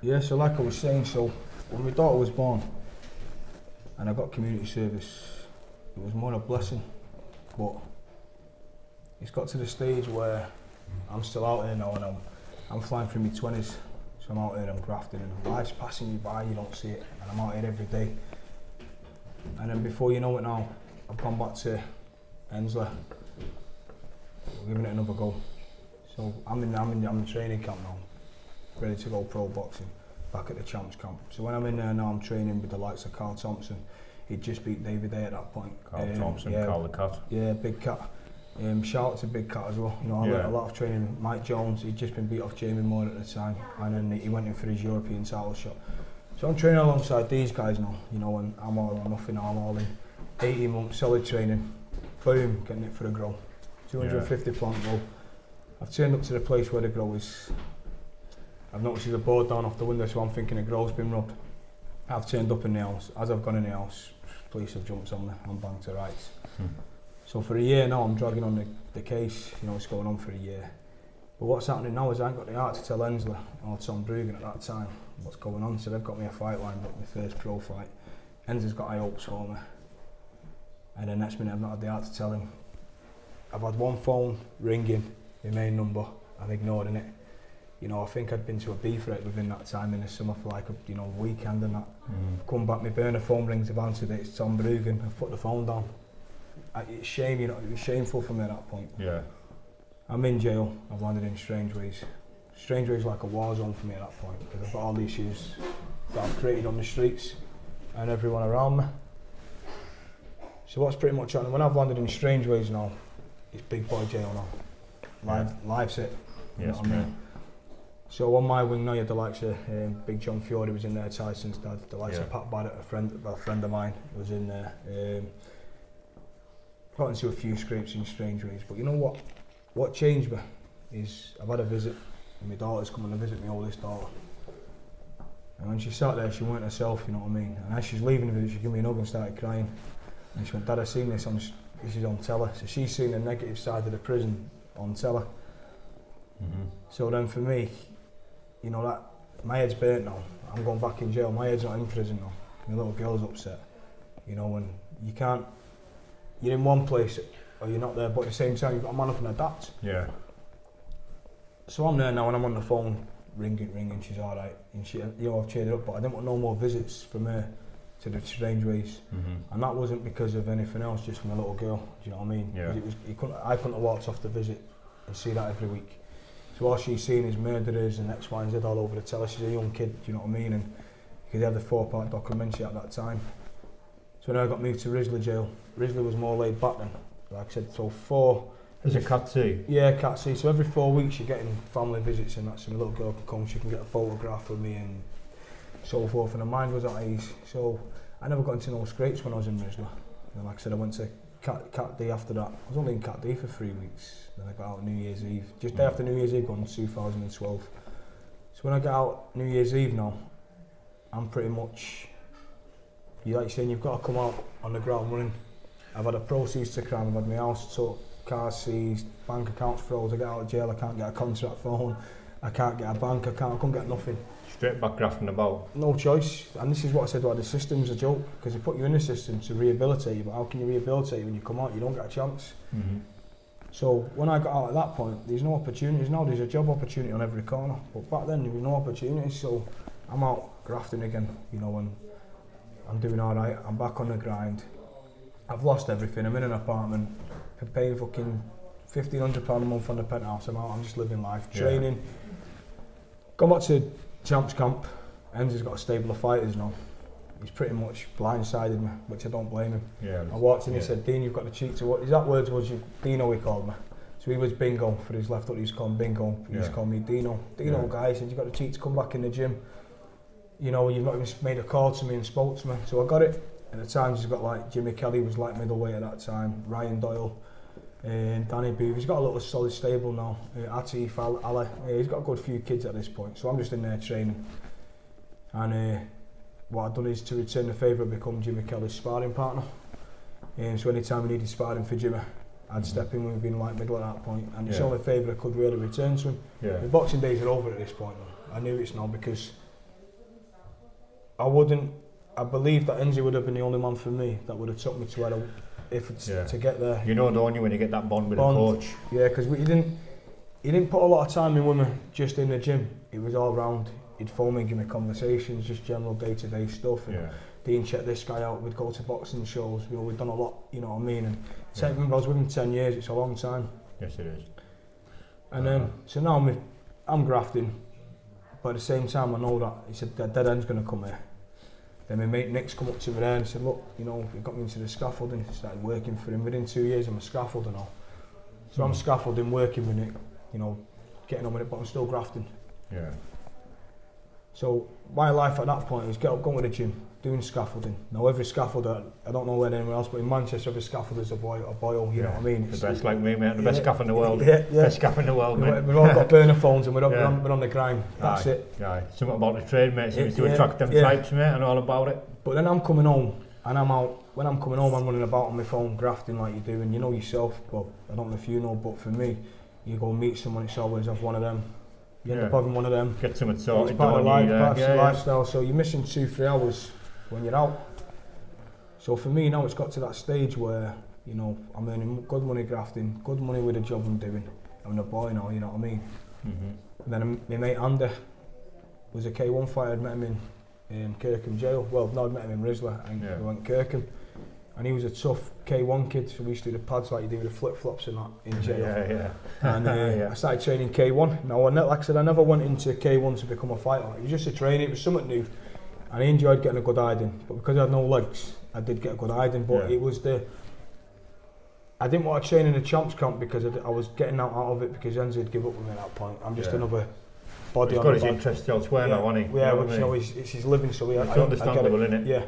Yeah, so like I was saying, so when my daughter was born and I got community service, it was more a blessing, but it's got to the stage where I'm still out here now and I'm flying through my 20s, so I'm out here, I'm grafting and life's passing you by, you don't see it, and I'm out here every day. And then before you know it now, I've gone back to Ensley, giving it another go. So I'm in training camp now, ready to go pro boxing, back at the champs camp. So when I'm in there now, I'm training with the likes of Carl Thompson. He'd just beat David A at that point. Carl Thompson, yeah, Carl the Cat. Yeah, Big Cat. Shout out to Big Cat as well. You know, I learned a lot of training. Mike Jones, he'd just been beat off Jamie Moore at the time, and then he went in for his European title shot. So I'm training alongside these guys now, you know, and I'm all or nothing, I'm all in. 18 months solid training, boom, getting it for the grow. 250 plant grow. I've turned up to the place where the grow is. I've noticed there's a board down off the window, so I'm thinking the grow's been rubbed. I've turned up in the house. As I've gone in the house, police have jumped on me, I'm banged to rights. So for a year now, I'm dragging on the case, you know, it's going on for a year. But what's happening now is I ain't got the heart to tell Ensley or Tom Brugan at that time what's going on, so they've got me a fight lined up, my first pro fight. Ensley's got high hopes for me. And the next minute I've not had the heart to tell him. I've had one phone ringing, my main number, I'm ignoring it. You know, I think I'd been to a beef rate within that time in the summer for like a weekend and that. Come back, my burner phone rings, I've answered it, it's Tom Brugan, I've put the phone down. It's shame, you know, it was shameful for me at that point. Yeah. I'm in jail, I've landed in Strange Ways. Strange Ways like a war zone for me at that point, because I've got all the issues that I've created on the streets and everyone around me. So what's pretty much happening, when I've landed in Strange Ways now, it's big boy jail now. Life's it, you know what I mean? So on my wing now you had the likes of Big John Fury was in there, Tyson's dad, the likes of Pat Barrett, a friend of mine was in there. Got into a few scrapes in Strange Ways, but you know what? What changed me is I've had a visit, and my daughter's coming to visit my oldest daughter. And when she sat there, she weren't herself, you know what I mean? And as she's leaving the visit, she gave me a hug and started crying. And she went, Dad, I've seen this is on telly. So she's seen the negative side of the prison on telly. So then for me, you know, that my head's burnt now. I'm going back in jail. My head's not in prison now. My little girl's upset. You know, and you can't. You're in one place or you're not there, but at the same time you've got to man up and adapt. Yeah. So I'm there now and I'm on the phone, ringing. She's all right, and she, you know, I've cheered her up, but I didn't want no more visits from her to the Strange Ways, and that wasn't because of anything else, just from a little girl. Do you know what I mean? Yeah. I couldn't have walked off the visit and see that every week. So all she's seen is murderers and X, Y, and Z all over the telly. She's a young kid, do you know what I mean? And because they had the 4-part documentary at that time. So when I got moved to Risley jail, Risley was more laid back then. Like I said, so 4. There's a Cat C? Yeah, Cat C. So every 4 weeks you're getting family visits and that's, so my little girl can come, she can get a photograph of me and so forth, and her mind was at ease. So I never got into no scrapes when I was in Risley. And like I said, I went to Cat D after that. I was only in Cat D for 3 weeks. Then I got out New Year's Eve. Just day after New Year's Eve, going 2012. So when I get out New Year's Eve now, I'm pretty much, like you're saying, you've got to come out on the ground running. I've had a proceeds to crime, I've had my house took, cars seized, bank accounts froze. I get out of jail, I can't get a contract phone, I can't get a bank account, I couldn't get nothing. Straight back grafting about? No choice, and this is what I said about the system's a joke, because they put you in the system to rehabilitate you, but how can you rehabilitate you when you come out? You don't get a chance. So when I got out at that point, there's no opportunities. Now there's a job opportunity on every corner, but back then there was no opportunities, so I'm out grafting again, you know, and I'm doing alright, I'm back on the grind. I've lost everything, I'm in an apartment, paying fucking £1,500 a month on the penthouse, I'm out, I'm just living life, training. Gone back to Champs Camp, Enzo's got a stable of fighters now. He's pretty much blindsided me, which I don't blame him. I walked in, he said, Dean, you've got the cheek to what? His exact words was, Dino, he called me. So he was Bingo for his left hook, he used to call him Bingo, he used to call me Dino. Dino guy, he said, you've got the cheek to come back in the gym. You know, you've not even made a call to me and spoke to me. So I got it. At the time, he's got like Jimmy Kelly was like middleweight at that time, Ryan Doyle, and Danny Booth. He's got a little solid stable now. Atif, Ali. He's got a good few kids at this point. So I'm just in there training. And what I've done is to return the favour, become Jimmy Kelly's sparring partner. So anytime we needed sparring for Jimmy, I'd step in when we've been like middle at that point. And it's the only favour I could really return to him. The boxing days are over at this point. I knew it's now because I believe that Enzi would have been the only man for me that would have took me to where to get there. You know, don't you, when you get that bond with a coach? Yeah, because he didn't put a lot of time in with me just in the gym. It was all round. He'd phone me, give me conversations, just general day-to-day stuff. And Dean, check this guy out. We'd go to boxing shows. We'd done a lot, you know what I mean? And remember, I was with him 10 years. It's a long time. Yes, it is. And so now I'm grafting, but at the same time I know that he said that dead end's going to come here. Then my mate Nick's come up to me there and he said, look, you know, he got me into the scaffolding. He started working for him. Within 2 years I'm a scaffolder now. So I'm scaffolding, working with Nick, you know, getting on with it, but I'm still grafting. Yeah. So my life at that point is get up, going to the gym, doing scaffolding. Now every scaffolder, I don't know where anywhere else, but in Manchester every scaffolder's a boil, you know what I mean? The best like me, mate, the best scaff in the world. Yeah. Best scaff in the world, mate. We've all got burner phones and we're on the grind, that's it. Aye. Something about the trade, mate, to attract them types, mate, I know all about it. But then I'm coming home and I'm out. When I'm coming home I'm running about on my phone grafting like you do, and you know yourself, but I don't know if you know, but for me, you go meet someone, it's always have one of them. You end up having one of them. Get something sorted. It's part of life, part of your lifestyle. So you're missing 2-3 hours when you're out. So for me now, it's got to that stage where, you know, I'm earning good money grafting, good money with the job I'm doing. I'm a boy now, you know what I mean. And then my mate Andy was a K1 fighter. I'd met him in Kirkham jail. Well, no, I'd met him in Risler and we went Kirkham. And he was a tough K1 kid, so we used to do the pads like you do with the flip-flops and that in jail. And I started training K1. Now, like I said, I never went into K1 to become a fighter. It was just a training, it was something new. And I enjoyed getting a good hiding. But because I had no legs, I did get a good hiding. But it was I didn't want to train in the champs camp because I was getting out of it because Enzi had given up with me at that point. I'm just another body he's on got the his interest elsewhere now, hasn't he? Yeah, which, you know, it's his living, so it's understandable, isn't it? Yeah.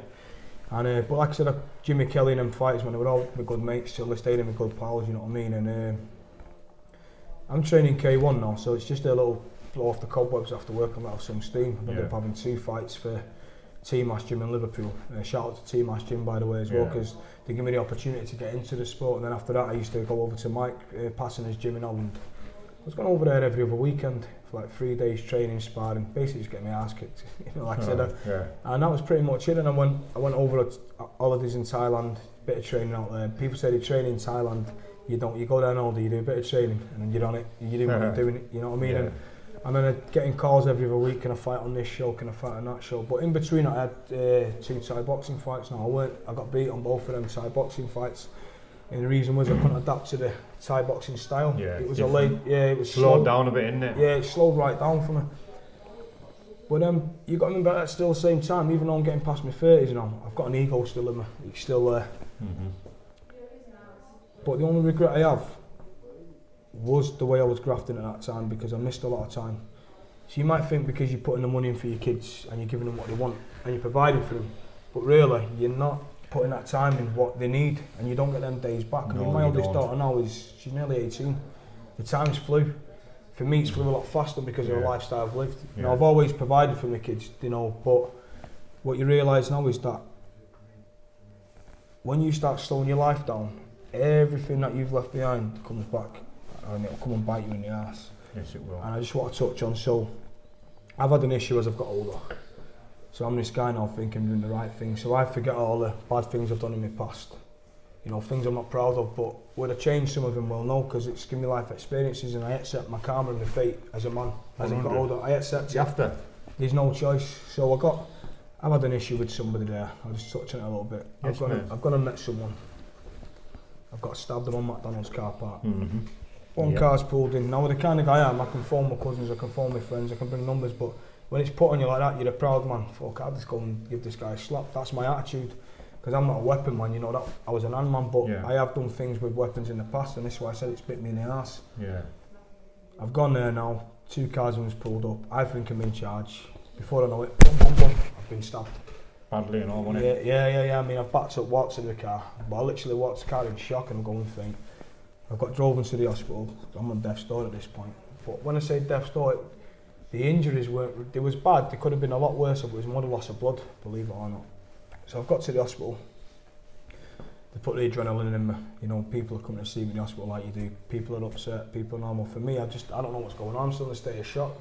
And but like I said, Jimmy Kelly and them fighters, man, they were all my good mates till this day, and my good pals, you know what I mean. And I'm training K1 now, so it's just a little blow off the cobwebs after work and let off some steam. I ended up having 2 fights for T-Mass Gym in Liverpool. Shout out to T-Mass Gym, by the way, as well, because they gave me the opportunity to get into the sport. And then after that, I used to go over to Mike Passing gym in Holland. I was going over there every other weekend for like 3 days training, sparring, basically just getting my ass kicked. You know, like I said, and that was pretty much it. And I went over holidays in Thailand, bit of training out there. People say they train in Thailand. You don't. You go there and you do a bit of training, and then you're on it. You do what you're doing. You know what I mean? And then getting calls every other week. Can I fight on this show? Can I fight on that show? But in between, I had 2 Thai boxing fights. Now I got beat on both of them Thai boxing fights. And the reason was I couldn't adapt to the Thai boxing style. It was different. It was slowed down a bit, isn't it? Yeah, it slowed right down for me. But you got to remember that still at the same time, even though I'm getting past my 30s now, I've got an ego still in me. It's still there. But the only regret I have was the way I was grafting at that time, because I missed a lot of time. So you might think because you're putting the money in for your kids and you're giving them what they want and you're providing for them, but really you're not putting that time in what they need, and you don't get them days back. I mean, my oldest daughter now she's nearly 18. The time's flew. For me, it's flew a lot faster because of the lifestyle I've lived. You know, I've always provided for my kids, you know, but what you realise now is that when you start slowing your life down, everything that you've left behind comes back, and it'll come and bite you in the ass. Yes, it will. And I just want to touch on, so I've had an issue as I've got older. So I'm this guy now thinking I'm doing the right thing, so I forget all the bad things I've done in my past. You know, things I'm not proud of, but would I change some of them? Well, no, because it's given me life experiences, and I accept my karma and my fate as a man. As I've got older, I accept it. After? There's no choice. So I've had an issue with somebody there. I'll just touch on it a little bit. Yes, I've gone and met someone. I've got stabbed them on McDonald's car park. One car's pulled in. Now, the kind of guy I am, I can phone my cousins, I can phone my friends, I can bring numbers, but when it's put on you like that, you're a proud man. Fuck, I'll just go and give this guy a slap. That's my attitude. Because I'm not a weapon man, you know, that I was an handman, but I have done things with weapons in the past, and this is why I said it's bit me in the arse. I've gone there now, 2 cars was pulled up, I think I'm in charge. Before I know it, boom, boom, boom, I've been stabbed. Badly and all, wasn't it? Yeah, I mean, I've backed up, walked to the car, but I literally walked to the car in shock and I'm going faint. I've got drove into the hospital, I'm on death's door at this point. But when I say death's door, the injuries they was bad, they could have been a lot worse, but it was more the loss of blood, believe it or not. So I've got to the hospital, they put the adrenaline in me, you know, people are coming to see me in the hospital like you do, people are upset, people are normal. For me, I don't know what's going on, I'm still in a state of shock.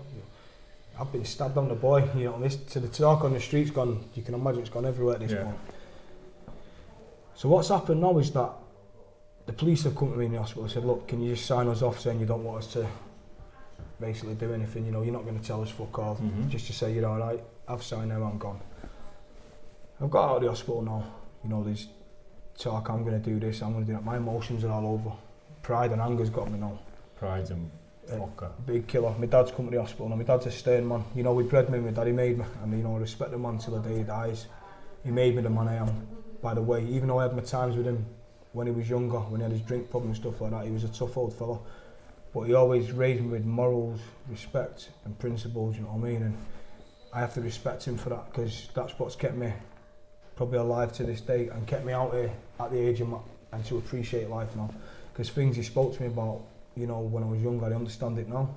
I've been stabbed on the boy, you know, this to the talk on the street's gone, you can imagine it's gone everywhere at this point. So what's happened now is that the police have come to me in the hospital and said, look, can you just sign us off saying you don't want us to basically do anything, you know, you're not going to tell us fuck all, just to say you're alright. I've signed them, I'm gone. I've got out of the hospital now, you know, there's talk, I'm going to do this, I'm going to do that. My emotions are all over. Pride and anger's got me now. Pride's and fucker. Big killer. My dad's come to the hospital now. My dad's a stern man. You know, we bred me, my daddy made me. And, you know, I respect the man till the day he dies. He made me the man I am. By the way, even though I had my times with him when he was younger, when he had his drink problem and stuff like that, he was a tough old fella. But he always raised me with morals, respect and principles, you know what I mean? And I have to respect him for that, because that's what's kept me probably alive to this day and kept me out here at the age and to appreciate life now. Because things he spoke to me about, you know, when I was younger, I understand it now.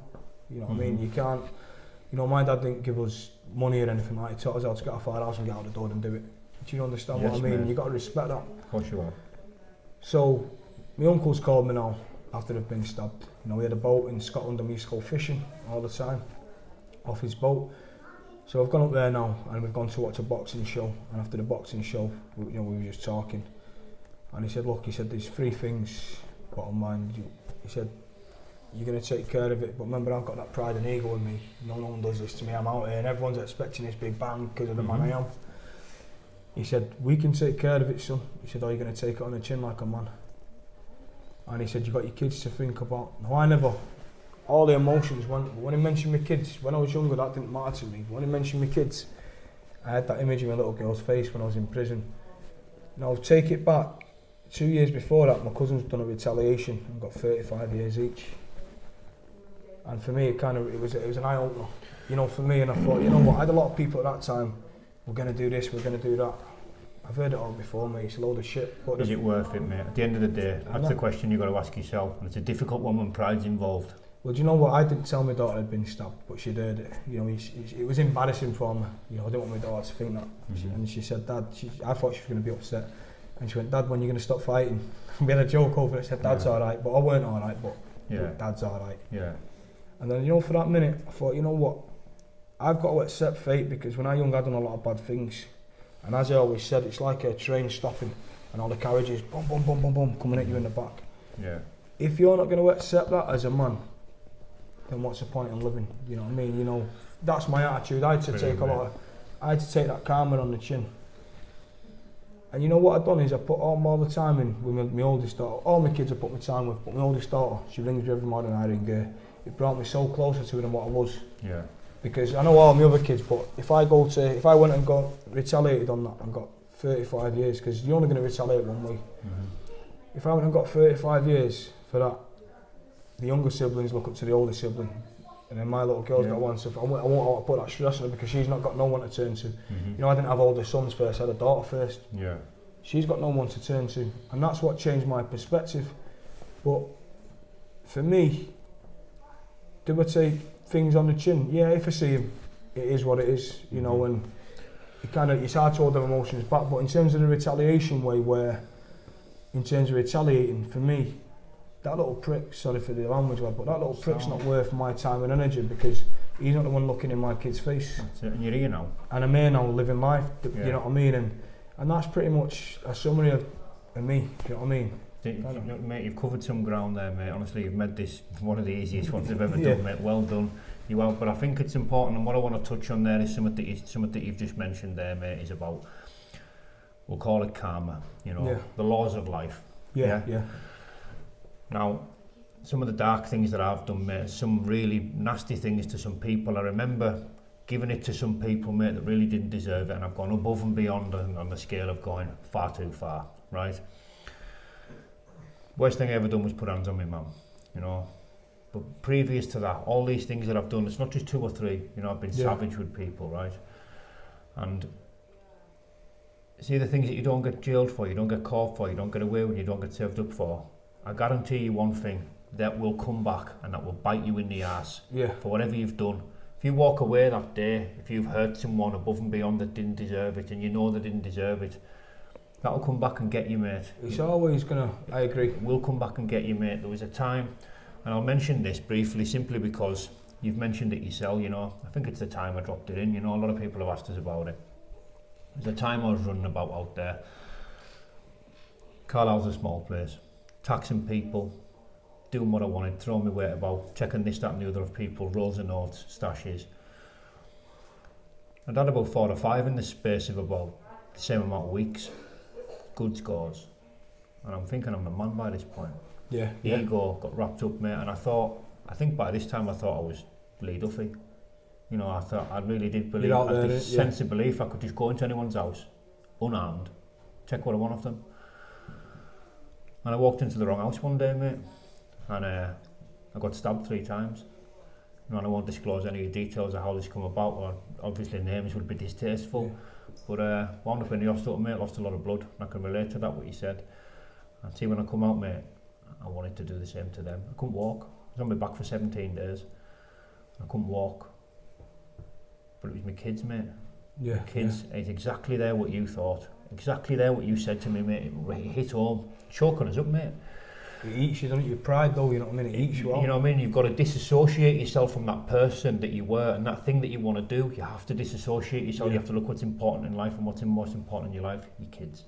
You know what I mean? You can't, you know, my dad didn't give us money or anything like that. He taught us how to get off our house and get out the door and do it. Do you understand what I mean? You got to respect that. Of course you are. So, my uncle's called me now after they've been stabbed. You know, we had a boat in Scotland and we used to go fishing all the time off his boat. So I've gone up there now and we've gone to watch a boxing show. And after the boxing show, we were just talking. And he said, look, he said, there's 3 things, bottom line. He said, you're going to take care of it, but remember, I've got that pride and ego in me. No one does this to me. I'm out here and everyone's expecting this big bang because of the man I am. He said, we can take care of it, son. He said, are you going to take it on the chin like a man? And he said, you've got your kids to think about. No, I never. All the emotions, when he mentioned my kids, when I was younger, that didn't matter to me. When he mentioned my kids, I had that image of my little girl's face when I was in prison. Now, take it back. 2 years before that, my cousin's done a retaliation and got 35 years each. And for me, it was an eye opener, you know, for me. And I thought, you know what? I had a lot of people at that time. We're going to do this. We're going to do that. I've heard it all before, mate. It's a load of shit. But is it worth it, mate? At the end of the day, that's the question you've got to ask yourself. And it's a difficult one when pride's involved. Well, do you know what? I didn't tell my daughter I'd been stabbed, but she'd heard it. You know, it was embarrassing for me. You know, I didn't want my daughter to think that. And she said, Dad, I thought she was going to be upset. And she went, Dad, when are you going to stop fighting? We had a joke over it. I said, Dad's alright, but I weren't alright, but Dad's alright. Yeah. And then, you know, for that minute, I thought, you know what? I've got to accept fate, because when I was young, I'd done a lot of bad things. And as I always said, it's like a train stopping and all the carriages, boom, boom, boom, boom, boom, coming at you in the back. Yeah. If you're not going to accept that as a man, then what's the point in living? You know what I mean? You know, that's my attitude. I had to take that karma on the chin. And you know what I've done is I put all the time in with my oldest daughter. All my kids I put my time with, but my oldest daughter, she rings me every morning and I ring her. It brought me so closer to her than what I was. Yeah. Because I know all my other kids, but if I went and got retaliated on that and got 35 years, because you're only going to retaliate one way. If I went and got 35 years for that, the younger siblings look up to the older sibling, and then my little girl's got one, so I won't put that stress on her because she's not got no one to turn to. You know, I didn't have older sons first, I had a daughter first. Yeah. She's got no one to turn to, and that's what changed my perspective. But for me, do I take things on the chin? Yeah, if I see him, it is what it is, you know, and it's hard to hold them emotions back. But in terms of the retaliation way, where in terms of retaliating, for me, that little prick, sorry for the language, but that little prick's not worth my time and energy, because he's not the one looking in my kid's face. That's it, and you're here now. And I'm here now, living life, you know what I mean? And that's pretty much a summary of me, you know what I mean? Mate, you've covered some ground there, mate. Honestly, you've made this one of the easiest ones I've ever done, mate. Well done. You have, but I think it's important, and what I want to touch on there is something that you've just mentioned there, mate, is about, we'll call it karma, you know, the laws of life. Yeah. Now, some of the dark things that I've done, mate, some really nasty things to some people. I remember giving it to some people, mate, that really didn't deserve it, and I've gone above and beyond on the scale of going far too far, right? Worst thing I ever done was put hands on my mum, you know. But previous to that, all these things that I've done, it's not just 2 or 3, you know, I've been savage with people, right? And see, the things that you don't get jailed for, you don't get caught for, you don't get away with, you don't get served up for, I guarantee you one thing, that will come back and that will bite you in the ass for whatever you've done. If you walk away that day, if you've hurt someone above and beyond that didn't deserve it, and you know they didn't deserve it, that'll come back and get you, mate. It's always I agree. It will come back and get you, mate. There was a time, and I'll mention this briefly simply because you've mentioned it yourself, you know. I think it's the time I dropped it in, you know. A lot of people have asked us about it. There's a time I was running about out there. Carlisle's a small place. Taxing people, doing what I wanted, throwing my weight about, checking this, that and the other of people, rolls of notes, stashes. I'd had about 4 or 5 in the space of about the same amount of weeks. Good scores. And I'm thinking I'm a man by this point. Yeah. Ego got wrapped up, mate, and I think by this time I thought I was Lee Duffy. You know, I really did believe, I had this sense of belief I could just go into anyone's house, unarmed, check what I want of them. And I walked into the wrong house one day, mate, and I got stabbed 3 times. You know, and I won't disclose any details of how this come about, or obviously names would be distasteful. But wound up in the hospital, mate, lost a lot of blood, and I can relate to that, what you said. And see, when I come out, mate, I wanted to do the same to them. I couldn't walk. I was on my back for 17 days. I couldn't walk. But it was my kids, mate. Yeah. My kids, it's exactly there what you thought. Exactly there what you said to me, mate. It hit home. Choking us up, mate. It eats you, doesn't it? Your pride, though, you know what I mean? It eats you out. You know what I mean? You've got to disassociate yourself from that person that you were and that thing that you want to do. You have to disassociate yourself. You have to look what's important in life, and what's most important in your life, your kids.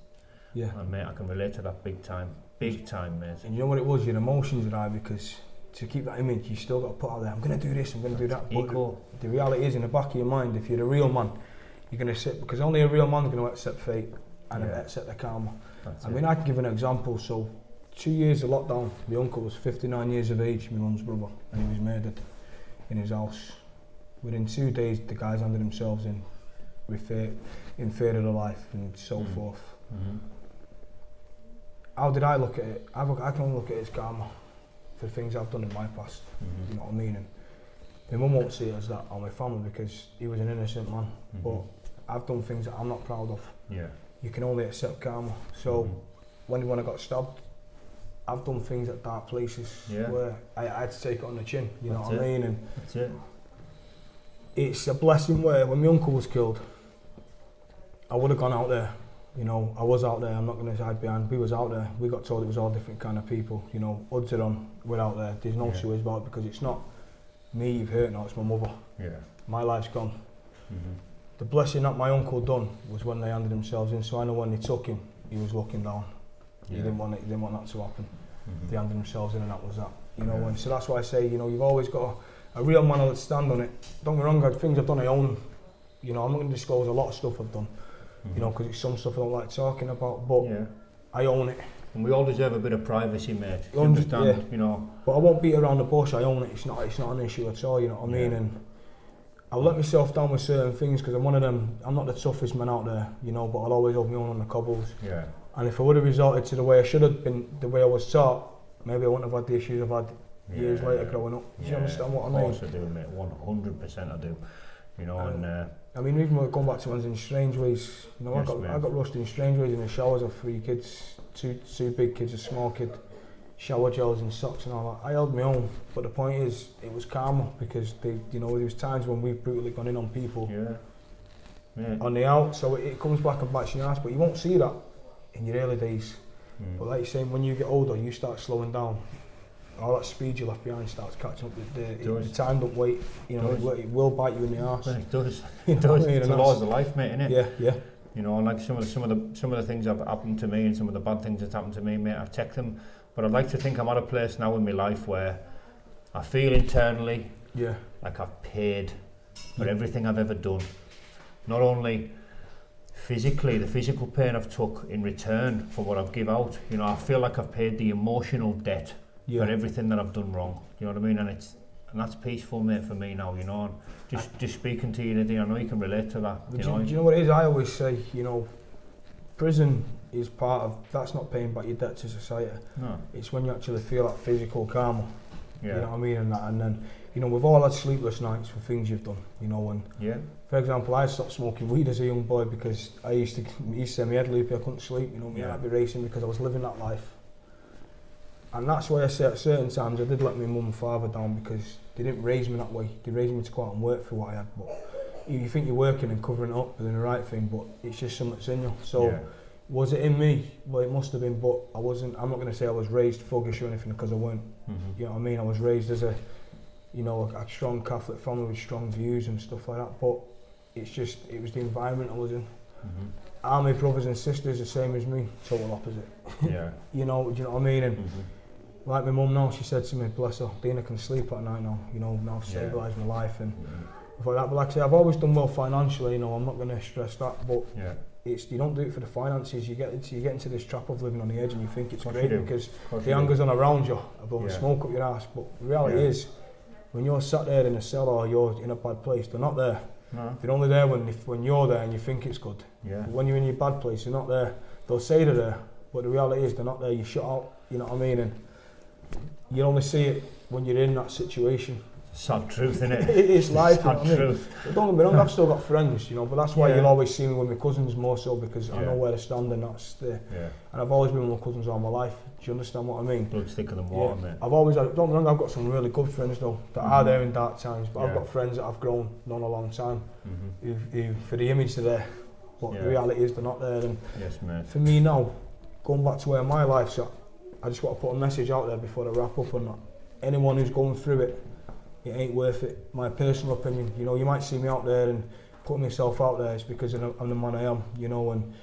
Yeah. And mate, I can relate to that big time. Big time, mate. And you know what it was? Your emotions are high, because to keep that image, you still got to put out there, I'm going to do this, I'm going to do that. Ego. But the reality is, in the back of your mind, if you're a real man, you're going to sit, because only a real man's going to accept fate and accept the karma. I mean, I can give an example. So 2 years of lockdown, my uncle was 59 years of age, my mum's brother, and he was murdered in his house. Within 2 days, the guys handed themselves in with in fear of their life and so forth. Mm-hmm. How did I look at it? I can only look at it as karma for things I've done in my past. You know what I mean? And my mum won't see it as that, or my family, because he was an innocent man. But I've done things that I'm not proud of. Yeah. You can only accept karma. So when I got stabbed, I've done things at dark places where I had to take it on the chin. You know what I mean? And that's it. It's a blessing where when my uncle was killed, I would have gone out there. You know, I was out there, I'm not going to hide behind. We was out there, we got told it was all different kind of people. You know, odds are on, we're out there. There's no two ways about it, because it's not me you've hurt now, it's my mother. Yeah. My life's gone. The blessing that my uncle done was when they handed themselves in. So I know when they took him, he was looking down. He didn't want that to happen. They handed themselves in, and that was that. You know, and so that's why I say, you know, you've always got a real man that'll stand on it. Don't get me wrong, things I've done I own. You know, I'm not going to disclose a lot of stuff I've done. You know, because it's some stuff I don't like talking about, but I own it. And we all deserve a bit of privacy, mate. You understand, you know. But I won't beat around the bush, I own it. It's not an issue at all, you know what I mean? And I'll let myself down with certain things, because I'm one of them, I'm not the toughest man out there, you know, but I'll always hold my own on the cobbles. Yeah. And if I would have resorted to the way I should have been, the way I was taught, maybe I wouldn't have had the issues I've had years later growing up. Do you understand what I mean? Of course I do, mate. 100% I do. You know, and I mean, even when going back to ones in strange ways, you know, I got rushed in strange ways in the showers of 3 kids, two big kids, a small kid, shower gels and socks and all that. I held my own, but the point is, it was karma, because you know, there was times when we've brutally gone in on people on the out, so it comes back and bites your ass, but you won't see that in your early days. But like you're saying, when you get older, you start slowing down. All that speed you left behind starts catching up with the time don't wait. You know, it will bite you in the arse. It does. It does. It's the laws of life, mate, innit? Yeah, yeah. You know, and like some of the things that have happened to me, and some of the bad things that's happened to me, mate, I've checked them. But I'd like to think I'm at a place now in my life where I feel internally like I've paid for everything I've ever done. Not only physically, the physical pain I've took in return for what I've give out. You know, I feel like I've paid the emotional debt for everything that I've done wrong. You know what I mean? And that's peaceful, mate, for me now, you know. And just speaking to you, I know you can relate to that. Do you know what it is? I always say, you know, prison is part of, that's not paying back your debt to society. No. It's when you actually feel that physical karma. Yeah. You know what I mean? And then, you know, we've all had sleepless nights for things you've done, you know, and for example, I stopped smoking weed as a young boy because I used to say my head loopy, I couldn't sleep, you know, my heart be racing because I was living that life. And that's why I say at certain times I did let my mum and father down, because they didn't raise me that way. They raised me to go out and work for what I had. But you think you're working and covering it up, doing the right thing, but it's just something that's in you. So was it in me? Well, it must have been, but I wasn't. I'm not going to say I was raised thuggish or anything, because I weren't. You know what I mean? I was raised as a you know, a strong Catholic family with strong views and stuff like that. But it's just, it was the environment I was in. Are my brothers and sisters the same as me? Total opposite. Yeah. You know what I mean? And like my mum now, she said to me, bless her, Dina can sleep at night now. You know, now I've stabilised my life and stuff like that. But like I say, I've always done well financially. You know, I'm not going to stress that. But it's, you don't do it for the finances. You get into this trap of living on the edge, and you think it's great because the anger's on around you, blowing smoke up your ass. But the reality is, when you're sat there in a cell or you're in a bad place, they're not there. No. They're only there when you're there and you think it's good. Yeah. When you're in your bad place, they're not there. They'll say they're there, but the reality is they're not there. You shut out, you know what I mean? And you only see it when you're in that situation. Sad truth, isn't it? It is life, you know what I mean? Truth. But don't get me wrong, I've still got friends, you know, but that's why you'll always see me with my cousins more so, because I know where to stand, and that's the... And I've always been with my cousins all my life. Do you understand what I mean? Blood's thicker than water, mate. I've always, don't get me wrong, I've got some really good friends though, that are there in dark times, but I've got friends that I've known a long time, who for the image they're there, but the reality is they're not there. And yes, mate. for me now, going back to where my life's at, I just want to put a message out there before I wrap up on that. Anyone who's going through it, it ain't worth it. My personal opinion, you know, you might see me out there and putting myself out there, it's because I'm the man I am, you know, and,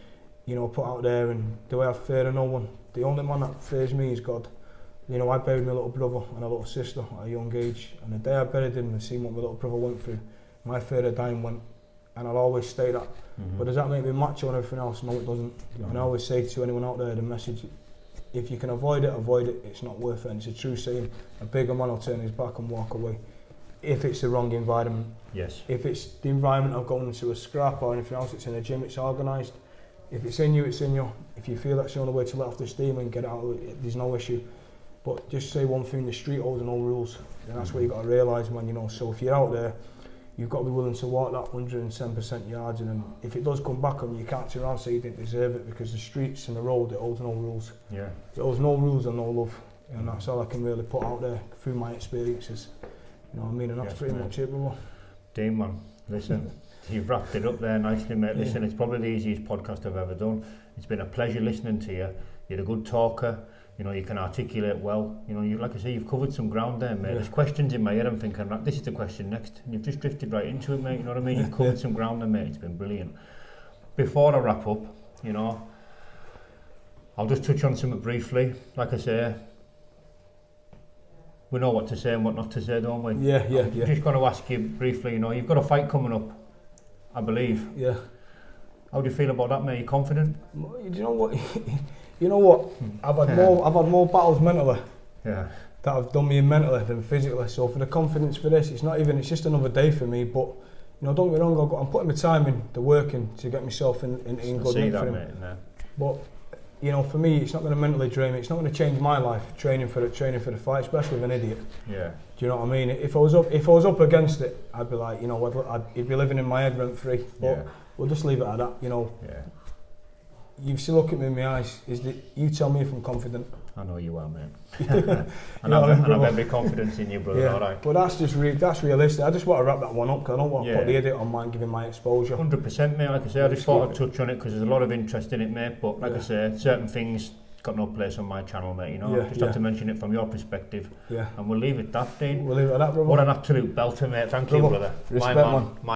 you know, put out there, and do I have fear of no one? The only man that fears me is God. You know, I buried my little brother and a little sister at a young age, and the day I buried him and seen what my little brother went through, my fear of dying went, and I'll always stay that. But does that make me macho and everything else? No, it doesn't. And I always say to anyone out there, the message, if you can avoid it, it's not worth it. And it's a true saying, a bigger man will turn his back and walk away. If it's the wrong environment. Yes. If it's the environment of going into a scrap or anything else, it's in a gym, it's organised. If it's in you, it's in you. If you feel that's the only way to let off the steam and get out of it, there's no issue. But just say one thing, the street holds no rules. And that's what you've got to realise, man, you know. So if you're out there, you've got to be willing to walk that 110% yards, and then if it does come back on you, you can't turn around and say you didn't deserve it, because the streets and the road, it holds no rules. Yeah. It holds no rules and no love. And that's all I can really put out there through my experiences. You know what I mean? And that's pretty much it, brother. Dean, man, listen, you've wrapped it up there nicely, mate. Listen, it's probably the easiest podcast I've ever done. It's been a pleasure listening to you. You're a good talker. You know, you can articulate well. You know, like I say, you've covered some ground there, mate. There's questions in my head, I'm thinking, this is the question next. And you've just drifted right into it, mate. You know what I mean? You've covered some ground there, mate. It's been brilliant. Before I wrap up, you know, I'll just touch on something briefly. Like I say, we know what to say and what not to say, don't we? Yeah. I'm just going to ask you briefly, you know, you've got a fight coming up, I believe. Yeah. How do you feel about that, mate? Are you confident? Do you know what? You know what? I've had more battles mentally. Yeah. That have done me in mentally than physically. So for the confidence for this, it's just another day for me. But you know, don't get me wrong, I'm putting my time in, the work in to get myself in good nick for him. Mate, no. But you know, for me, it's not going to mentally drain me. It's not going to change my life training for the fight, especially with an idiot. Yeah. Do you know what I mean? If I was up against it, I'd be like, you know, he'd be living in my head rent free. But we'll just leave it at that. You know. Yeah. You still look at me in my eyes. You tell me if I'm confident. I know you are, mate. and I've every confidence in you, brother. All right. But that's realistic. I just want to wrap that one up because I don't want to put the idiot on mine, giving my exposure. 100%, mate. Like I say, I just thought I'd touch on it because there's a lot of interest in it, mate. But like I say, certain things got no place on my channel, mate. You know, just have to mention it from your perspective. Yeah. And we'll leave it that, Dean. We'll leave it at that, brother. What an absolute belter, mate. Thank you, brother. Respect, man.